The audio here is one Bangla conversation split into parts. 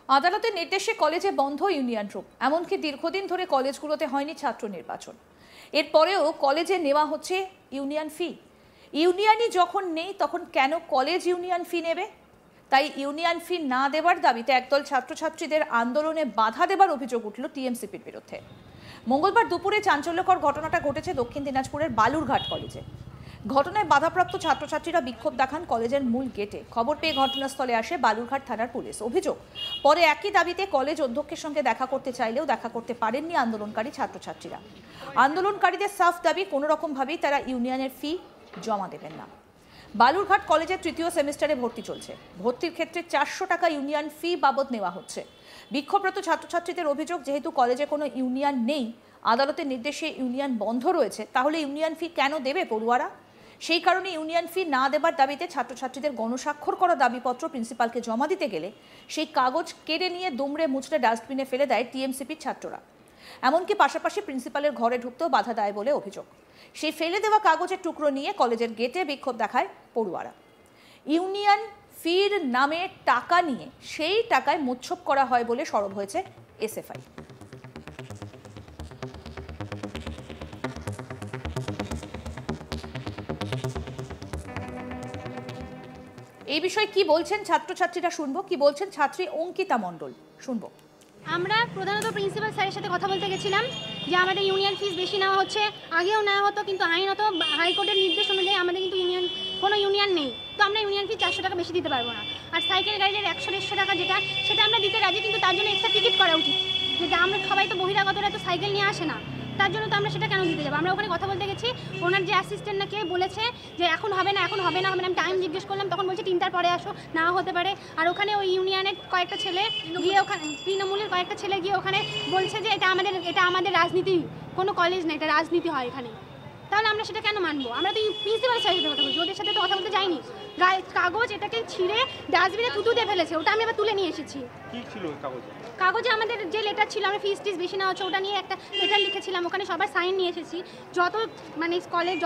আদালতের নির্দেশে কলেজে বন্ধ ইউনিয়ন রুম, এমনকি দীর্ঘদিন ধরে কলেজগুলোতে হয়নি ছাত্র নির্বাচন। এরপরেও কলেজে নেওয়া হচ্ছে ইউনিয়ন ফি। ইউনিয়নই যখন নেই তখন কেন কলেজ ইউনিয়ন ফি নেবে? তাই ইউনিয়ন ফি না দেওয়ার দাবিতে একদল ছাত্রছাত্রীদের আন্দোলনে বাধা দেবার অভিযোগ উঠল টিএমসিপির বিরুদ্ধে। মঙ্গলবার দুপুরে চাঞ্চল্যকর ঘটনাটা ঘটেছে দক্ষিণ দিনাজপুরের বালুরঘাট কলেজে। ঘটনায় বাধাপ্রাপ্ত ছাত্রছাত্রীরা বিক্ষোভ দেখান কলেজের মূল গেটে। খবর পেয়ে ঘটনাস্থলে আসে বালুরঘাট থানার পুলিশ। অভিযোগ, পরে একই দাবিতে কলেজ অধ্যক্ষের সঙ্গে দেখা করতে চাইলেও দেখা করতে পারেননি আন্দোলনকারী ছাত্রছাত্রীরা। আন্দোলনকারীদের সাফ দাবি, কোনো রকমভাবেই তারা ইউনিয়নের ফি জমা দেবেন না। বালুরঘাট কলেজের তৃতীয় সেমিস্টারে ভর্তি চলছে। ভর্তির ক্ষেত্রে 400 টাকা ইউনিয়ন ফি বাবদ নেওয়া হচ্ছে। বিক্ষোভরত ছাত্রছাত্রীদের অভিযোগ, যেহেতু কলেজে কোনো ইউনিয়ন নেই, আদালতের নির্দেশে ইউনিয়ন বন্ধ রয়েছে, তাহলে ইউনিয়ন ফি কেন দেবে পড়ুয়ারা? সেই কারণে ইউনিয়ন ফি না দেবার দাবিতে ছাত্রছাত্রীদের গণস্বাক্ষর করা দাবিপত্র প্রিন্সিপালকে জমা দিতে গেলে সেই কাগজ কেড়ে নিয়ে দুমড়ে মুচড়ে ডাস্টবিনে ফেলে দেয় টিএমসিপির ছাত্ররা। এমনকি পাশাপাশি প্রিন্সিপালের ঘরে ঢুকতেও বাধা দেয় বলে অভিযোগ। সেই ফেলে দেওয়া কাগজের টুকরো নিয়ে কলেজের গেটে বিক্ষোভ দেখায় পড়ুয়ারা। ইউনিয়ন ফির নামে টাকা নিয়ে সেই টাকায় মোচ্ছব করা হয় বলে সরব হয়েছে এসএফআই। এই বিষয়ে কি বলছেন ছাত্রছাত্রীরা শুনবো, কি বলছেন ছাত্রী অঙ্কিতা মণ্ডল শুনবো। আমরা প্রধানত প্রিন্সিপাল স্যারের সাথে কথা বলতে গেছিলাম যে আমাদের ইউনিয়ন ফিস বেশি নেওয়া হচ্ছে, আগেও নেওয়া হতো, কিন্তু আইনত হাইকোর্টের নির্দেশ অনুযায়ী আমাদের কিন্তু কোনো ইউনিয়ন নেই, তো আমরা ইউনিয়ন ফি 400 টাকা বেশি দিতে পারবো না। আর সাইকেল গাড়ির 100-150 টাকা সেটা আমরা দিতে রাজি, কিন্তু তার জন্য এক্সট্রা টিকিট করা উচিত। যে আমরা সবাই তো বহিরাগতরা তো সাইকেল নিয়ে আসে না, তার জন্য তো আমরা সেটা কেন দিতে যাবো? আমরা ওখানে কথা বলতে গেছি, ওনার যে অ্যাসিস্ট্যান্ট নাকি বলেছে যে এখন হবে না, আমি টাইম জিজ্ঞেস করলাম, তখন বলছে 3টার পরে আসো, না হতে পারে। আর ওখানে ওই ইউনিয়নের কয়েকটা ছেলে গিয়ে ওখানে তৃণমূলের কয়েকটা ছেলে গিয়ে ওখানে বলছে যে এটা আমাদের রাজনীতি, কোনো কলেজ না, এটা রাজনীতি হয় এখানে। তাহলে আমরা সেটা কেন মানবো? আমরা তো প্রিন্সিপাল স্যারের সাথে কথা বলছি, ওদের সাথে তো কথা বলতে যাইনি। কাগজ এটাকে ছিঁড়ে ডাস্টবিনে থুতু দিয়ে ফেলেছে, ওটা আমি আবার তুলে নিয়ে এসেছি। কি ছিল কাগজে আমাদের যে লেটার ছিল, আমরা ফিস টিস বেশি নেওয়া হচ্ছে ওটা নিয়ে একটা লেটার লিখেছিলাম, ওখানে সবার সাইন নিয়ে এসেছি, যত কলেজ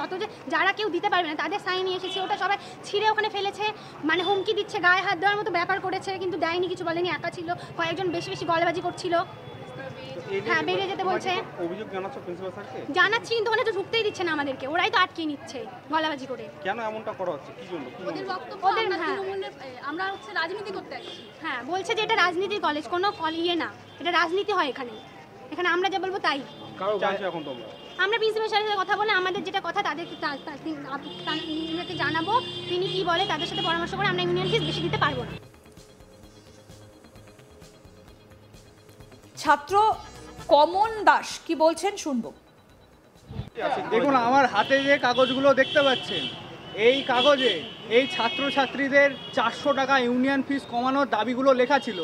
যারা কেউ দিতে পারবে না তাদের সাইন নিয়ে এসেছি। ওটা সবাই ছিঁড়ে ওখানে ফেলেছে, হুমকি দিচ্ছে, গায়ে হাত দেওয়ার মতো ব্যাপার করেছে, কিন্তু দেয়নি, কিছু বলেনি, একা ছিল, কয়েকজন বেশি গলাবাজি করছিল। হ্যাঁ, বেরিয়ে যেতে বলছে। অভিযোগ জানাচ্ছো প্রিন্সিপাল স্যারকে? জানাচ্ছি, কিন্তু ওখানে তো ঢুকতেই দিচ্ছে না আমাদেরকে, ওরাই তো আটকে নিচ্ছে গলাবাজি করে। কেন এমনটা করা হচ্ছে, কি জন্য? ওদের বক্তব্য আমরা হচ্ছে রাজনীতি করতে আসছি। হ্যাঁ, বলছে যে এটা রাজনীতির কলেজ, কোনো ইয়ে না, এটা রাজনীতি হয় এখানে আমরা যা বলবো তাই। এখন তোমরা আমরা প্রিন্সিপাল স্যারের সাথে কথা বলে আমাদের যেটা কথা তাদেরকে জানাবো, তিনি কি বলে তাদের সাথে পরামর্শ করে আমরা ইউনিয়ন ফিস বেশি দিতে পারবো না। ছাত্র কমন দাস কি বলছেন শুনবো। দেখুন, আমার হাতে যে কাগজগুলো দেখতে পাচ্ছেন, এই কাগজে এই ছাত্রছাত্রীদের 400 টাকা ইউনিয়ন ফিস কমানোর দাবিগুলো লেখা ছিল।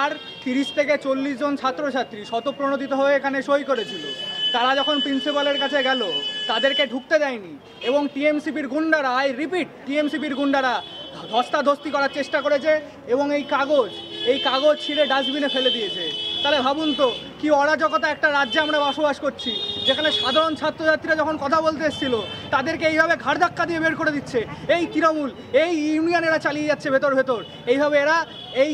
আর 30 থেকে 40 জন ছাত্রছাত্রী স্বতঃপ্রণোদিত হয়ে এখানে সই করেছিল। তারা যখন প্রিন্সিপালের কাছে গেল, তাদেরকে ঢুকতে দেয়নি এবং টিএমসিপির গুন্ডারা, টিএমসিপির গুন্ডারা ধস্তাধস্তি করার চেষ্টা করেছে এবং এই কাগজ ছিঁড়ে ডাস্টবিনে ফেলে দিয়েছে। তাহলে ভাবুন তো কি অরাজকতা একটা রাজ্যে আমরা বসবাস করছি, যেখানে সাধারণ ছাত্রছাত্রীরা যখন কথা বলতে এসেছিল তাদেরকে এইভাবে ঘাড় ধাক্কা দিয়ে বের করে দিচ্ছে এই তৃণমূল, এই ইউনিয়ন এরা চালিয়ে যাচ্ছে ভেতর এইভাবে এরা এই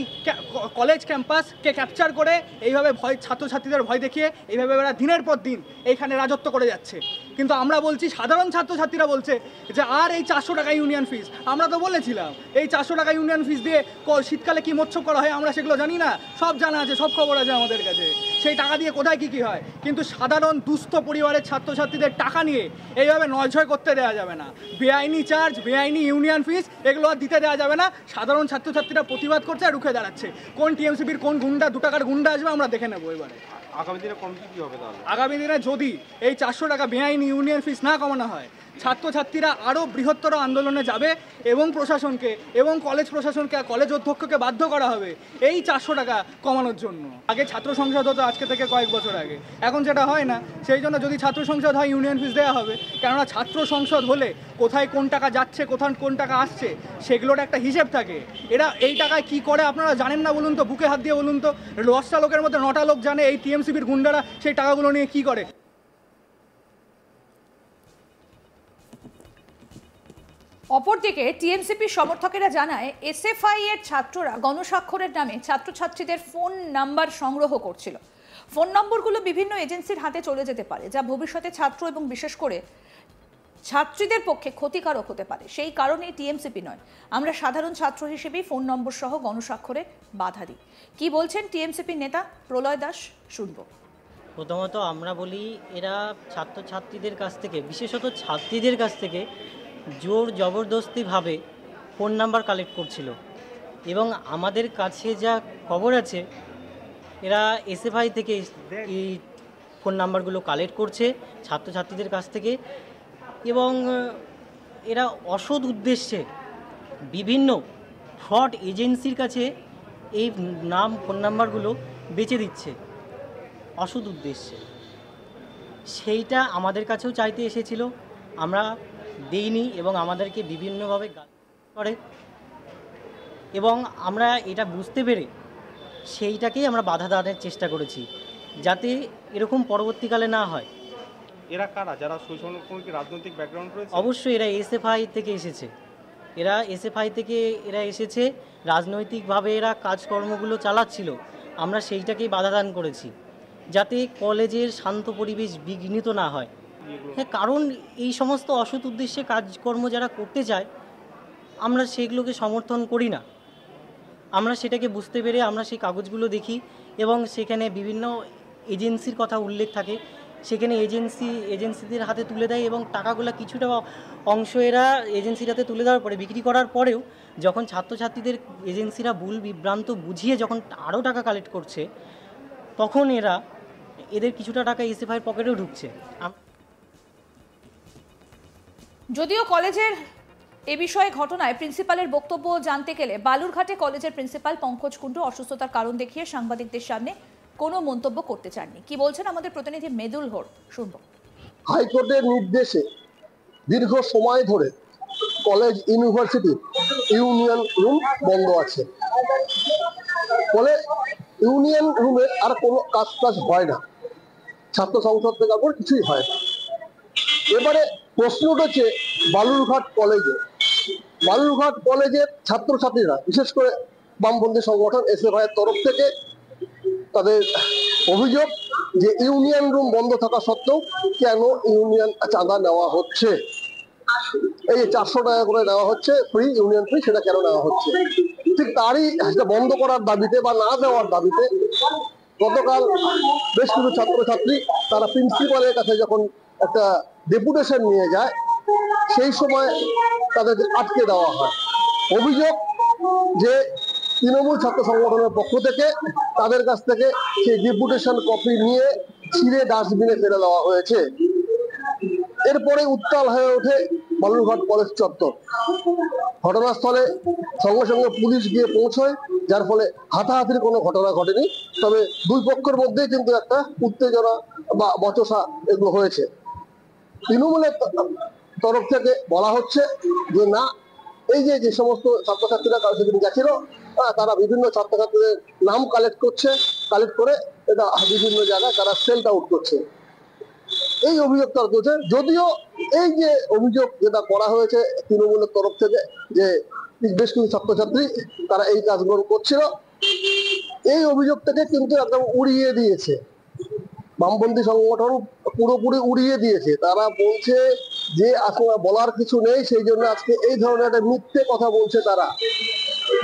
কলেজ ক্যাম্পাসকে ক্যাপচার করে এইভাবে ছাত্রছাত্রীদের ভয় দেখিয়ে এইভাবে এরা দিনের পর দিন এইখানে রাজত্ব করে যাচ্ছে। কিন্তু আমরা বলছি, সাধারণ ছাত্রছাত্রীরা বলছে যে আর এই 400 টাকা ইউনিয়ন ফিস, আমরা তো বলেছিলাম এই 400 টাকা ইউনিয়ন ফিস দিয়ে শীতকালে কি মোচ্ছব করা হয় আমরা সেগুলো জানি না, সব জানা আছে, সব খবর আছে আমাদের কাছে, সেই টাকা দিয়ে কোথায় কী হয়। কিন্তু সাধারণ দুস্থ পরিবারের ছাত্রছাত্রীদের টাকা নিয়ে এইভাবে নয়ছয় করতে দেওয়া যাবে না। বেআইনি চার্জ, বেআইনি ইউনিয়ন ফিস এগুলো আর দিতে দেওয়া যাবে না। সাধারণ ছাত্রছাত্রীরা প্রতিবাদ করছে আর রুখে দাঁড়াচ্ছে। কোন টিএমসিপির কোন গুন্ডা 2 টাকার গুন্ডা আসবে আমরা দেখে নেবো এবারে। আগামী দিনে কমিটি কি হবে তাহলে? আগামী দিনে যদি এই 400 টাকা বেআইনি ইউনিয়ন ফিস না কমানো হয়, ছাত্রছাত্রীরা আরও বৃহত্তর আন্দোলনে যাবে এবং প্রশাসনকে এবং কলেজ প্রশাসনকে, কলেজ অধ্যক্ষকে বাধ্য করা হবে এই 400 টাকা কমানোর জন্য। আগে ছাত্র সংসদ হতো আজকে থেকে কয়েক বছর আগে, এখন যেটা হয় না, সেই জন্য যদি ছাত্র সংসদ হয় ইউনিয়ন ফিস দেওয়া হবে। কেননা ছাত্র সংসদ হলে কোথায় কোন টাকা যাচ্ছে, কোথায় কোন টাকা আসছে সেগুলোর একটা হিসেব থাকে। এরা এই টাকায় কি করে আপনারা জানেন না বলুন তো? বুকে হাত দিয়ে বলুন তো। 10টা লোকের মধ্যে 9টা লোক জানে এই টিএমসিপির গুন্ডারা সেই টাকাগুলো নিয়ে কি করে। অপরদিকে টিএমসিপি সমর্থকেরা জানায় এসএফআই এর ছাত্ররা গণস্বাক্ষরের নামে ছাত্রছাত্রীদের ফোন নাম্বার সংগ্রহ করছিল। ফোন নম্বরগুলো বিভিন্ন এজেন্সির হাতে চলে যেতে পারে, যা ভবিষ্যতে ছাত্র এবং বিশেষ করে ছাত্রীদের পক্ষে ক্ষতিকারক হতে পারে। সেই কারণে টিএমসিপি নয়, আমরা সাধারণ ছাত্র হিসেবেই ফোন নম্বর সহ গণস্বাক্ষরে বাধা দিই। কি বলছেন টিএমসিপি নেতা প্রলয় দাস, শুনবো। প্রথমত আমরা বলি, এরা ছাত্রছাত্রীদের কাছ থেকে, বিশেষত ছাত্রীদের কাছ থেকে জোর জবরদস্তিভাবে ফোন নাম্বার কালেক্ট করছিল। এবং আমাদের কাছে যা খবর আছে, এরা এসএফআই থেকে এই ফোন নাম্বারগুলো কালেক্ট করছে ছাত্রছাত্রীদের কাছ থেকে, এবং এরা অসৎ উদ্দেশ্যে বিভিন্ন ফ্রড এজেন্সির কাছে এই ফোন নাম্বারগুলো বেচে দিচ্ছে অসৎ উদ্দেশ্যে। সেইটা আমাদের কাছেও চাইতে এসেছিল, আমরা দেইনি এবং আমাদেরকে বিভিন্নভাবে গালি করে, এবং আমরা এটা বুঝতে পেরে সেইটাকেই আমরা বাধা দেওয়ার চেষ্টা করেছি, যাতে এরকম পরবর্তীকালে না হয়। এরা কারা, যারা কোনো কি রাজনৈতিক ব্যাকগ্রাউন্ড রয়েছে? অবশ্যই এরা এসএফআই থেকে এসেছে। এরা এসেছে রাজনৈতিকভাবে এরা কাজকর্মগুলো চালাচ্ছিল। আমরা সেইটাকেই বাধাদান করেছি, যাতে কলেজের শান্ত পরিবেশ বিঘ্নিত না হয়। হ্যাঁ, কারণ এই সমস্ত অসৎ উদ্দেশ্যে কাজকর্ম যারা করতে চায়, আমরা সেগুলোকে সমর্থন করি না। আমরা সেটাকে বুঝতে পেরে আমরা সেই কাগজগুলো দেখি, এবং সেখানে বিভিন্ন এজেন্সির কথা উল্লেখ থাকে। সেখানে এজেন্সিদের হাতে তুলে দেয়, এবং টাকাগুলো কিছুটা অংশ এরা এজেন্সির হাতে তুলে দেওয়ার পরে, বিক্রি করার পরেও যখন ছাত্রছাত্রীদের এজেন্সিরা ভুল বিভ্রান্ত বুঝিয়ে যখন আরও টাকা কালেক্ট করছে, তখন এদের কিছুটা টাকা এসএফআইয়ের পকেটেও ঢুকছে। যদিও কলেজের এ বিষয়ে ঘটনায় প্রিন্সিপালের বক্তব্য জানতে গেলে বালুরঘাটে কলেজের প্রিন্সিপাল পঙ্কজ কুণ্ডু অসুস্থতার কারণ দেখিয়ে সাংবাদিকদের সামনে কোনো মন্তব্য করতে চাননি। কি বলছেন আমাদের প্রতিনিধি মেদুল হোর, শুনবো। হাইকোর্টের নির্দেশে দীর্ঘ সময় ধরে কলেজ ইউনিভার্সিটির ইউনিয়ন রুম বন্ধ আছে। ফলে ইউনিয়ন রুমে আর কোনো কাজ হয় না, ছাত্র সংসদ থেকে আর কিছুই হয় না। এবারে প্রশ্ন উঠেছে বালুরঘাট কলেজের ছাত্রছাত্রীরা, বিশেষ করে বামপন্থী সংগঠন এসএফআই এর তরফ থেকে তাদের অভিযোগ যে ইউনিয়ন রুম বন্ধ থাকা সত্ত্বেও কেন ইউনিয়ন চাঁদা নেওয়া হচ্ছে, এই 400 টাকা করে নেওয়া হচ্ছে ফ্রি, ইউনিয়ন ফ্রি, সেটা কেন নেওয়া হচ্ছে। ঠিক তারই বন্ধ করার দাবিতে বা না দেওয়ার দাবিতে গতকাল বেশ কিছু ছাত্রছাত্রী তারা প্রিন্সিপালের কাছে যখন একটা ডেপুটেশন নিয়ে যায়, সেই সময় তাদেরকে আটকে দেওয়া হয়। অভিযোগ যে তৃণমূল ছাত্র সংগঠনের পক্ষ থেকে তাদের কাছ থেকে সেই ডেপুটেশন কপি নিয়ে ছিঁড়ে ডাস্টবিনে ফেলে দেওয়া হয়েছে। এরপরে উত্তাল হয়ে ওঠে বালুরঘাট কলেজ চত্বর। ঘটনাস্থলে সঙ্গে সঙ্গে পুলিশ গিয়ে পৌঁছয়, যার ফলে হাতাহাতির কোনো ঘটনা ঘটেনি। তবে দুই পক্ষের মধ্যেই কিন্তু একটা উত্তেজনা বা বচসা এগুলো হয়েছে। তৃণমূলের তরফ থেকে বলা হচ্ছে যে না, এই যে সমস্ত ছাত্রছাত্রীরা সেদিন গেছিল, তারা বিভিন্ন ছাত্রছাত্রীদের নাম কালেক্ট করে এটা বিভিন্ন জায়গায় তারা সেল্ট আউট করছে, এই অভিযোগ তারা করছে। যদিও এই যে অভিযোগ যেটা করা হয়েছে তৃণমূলের তরফ থেকে, যে বেশ কিছু ছাত্রছাত্রী তারা এই কাজগুলো করছিল, এই অভিযোগটাকে কিন্তু একদম উড়িয়ে দিয়েছে বামপন্থী সংগঠন, পুরোপুরি উড়িয়ে দিয়েছে। তারা বলছে যে আসলে বলার কিছু নেই, সেই জন্য আজকে এই ধরনের একটা মিথ্যে কথা বলছে তারা।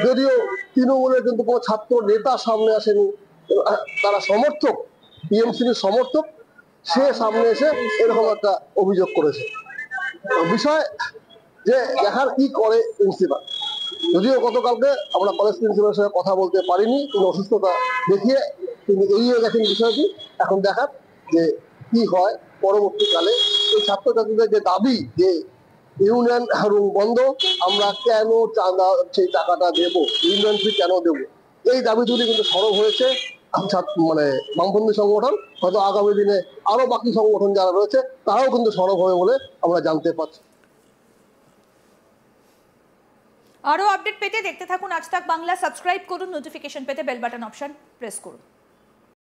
যদিও তৃণমূলের কিন্তু কোনো ছাত্র নেতা সামনে আসেনি, তারা সমর্থক, টিএমসির সমর্থক, সে সামনে এসে এরকম একটা অভিযোগ করেছে। বিষয় যে দেখার কি করে প্রিন্সিপাল। যদিও গতকালকে আমরা কলেজ প্রিন্সিপালের সঙ্গে কথা বলতে পারিনি, তিনি অসুস্থতা দেখিয়ে তিনি এড়িয়ে গেছেন বিষয়টি। এখন দেখার যে কি হয় পরবর্তীকালে। এই ছাত্রছাত্রীদের যে দাবি যে ইউনিয়ন রুম বন্ধ, আমরা কেন চাঁদা সেই টাকাটা দেবো, ইউনিয়ন ফি কেন দেবো, এই দাবি তুলি কিন্তু সরব হয়েছে বামপন্থী সংগঠন। হয়তো আগামী দিনে আরো বাকি সংগঠন যারা রয়েছে তারাও কিন্তু সরব হবে বলে আমরা জানতে পারছি। আরো আপডেট পেতে দেখতে থাকুন আজ তাক বাংলা, সাবস্ক্রাইব করুন, নোটিফিকেশন পেতে বেল বাটন অপশন প্রেস করুন।